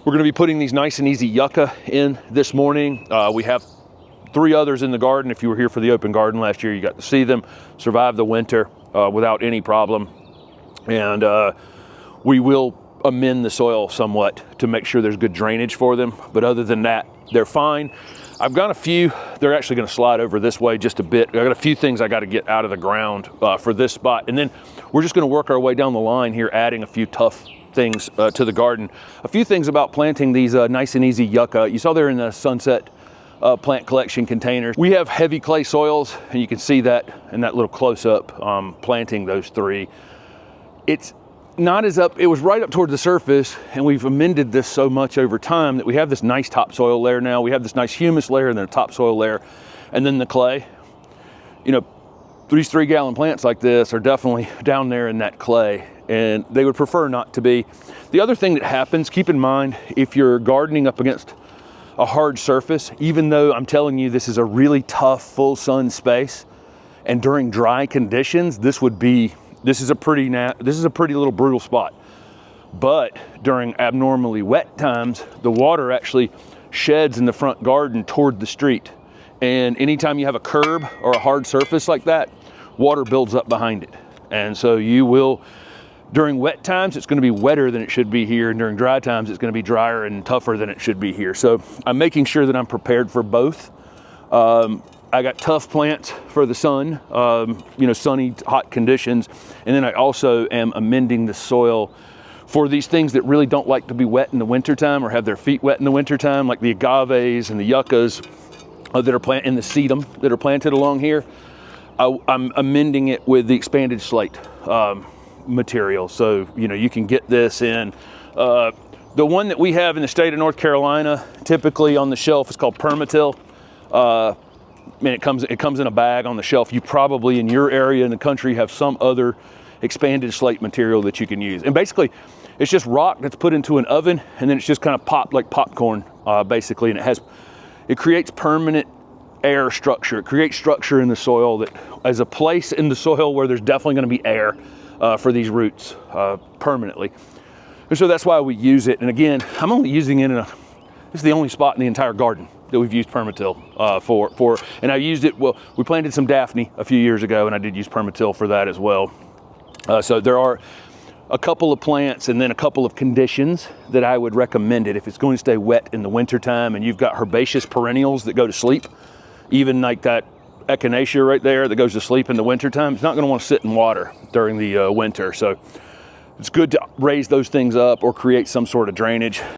We're going to be putting these Nice and Easy Yucca in this morning. We have 3 others in the garden. If you were here for the open garden last year, you got to see them survive the winter without any problem. And we will amend the soil somewhat to make sure there's good drainage for them. But other than that, they're fine. I've got a few, they're actually going to slide over this way just a bit. I got a few things I got to get out of the ground for this spot. And then we're just going to work our way down the line here, adding a few tough things to the garden. A few things about planting these Nice and Easy Yucca. You saw they're in the Sunset plant collection containers. We have heavy clay soils, and you can see that in that little close-up planting those 3. It's not as up, it was right up toward the surface, and we've amended this so much over time that we have this nice topsoil layer now. We have this nice humus layer and then a topsoil layer, and then the clay. You know, these 3-gallon plants like this are definitely down there in that clay, and they would prefer not to be. The other thing that happens, keep in mind, if you're gardening up against a hard surface, even though I'm telling you this is a really tough full sun space, and during dry conditions, this is a pretty little brutal spot. But during abnormally wet times, the water actually sheds in the front garden toward the street. And anytime you have a curb or a hard surface like that, water builds up behind it. And so you will, during wet times, it's going to be wetter than it should be here. And during dry times, it's going to be drier and tougher than it should be here. So I'm making sure that I'm prepared for both. I got tough plants for the sun, you know, sunny, hot conditions. And then I also am amending the soil for these things that really don't like to be wet in the wintertime or have their feet wet in the wintertime, like the agaves and the yuccas that are planted, and the sedum that are planted along here. I'm amending it with the expanded slate material. So, you know, you can get this in. The one that we have in the state of North Carolina, typically on the shelf, is called Permatil. And it comes in a bag on the shelf. You probably in your area in the country have some other expanded slate material that you can use. And basically, it's just rock that's put into an oven, and then it's just kind of popped like popcorn, basically. And it creates permanent air structure. It creates structure in the soil that as a place in the soil where there's definitely going to be air for these roots permanently. And so that's why we use it. And again, I'm only using it this is the only spot in the entire garden that we've used Permatil for. And I used it, well, we planted some Daphne a few years ago, and I did use Permatil for that as well. So there are a couple of plants and then a couple of conditions that I would recommend it if it's going to stay wet in the wintertime and you've got herbaceous perennials that go to sleep, even like that echinacea right there that goes to sleep in the wintertime. It's not going to want to sit in water during the winter. So it's good to raise those things up or create some sort of drainage.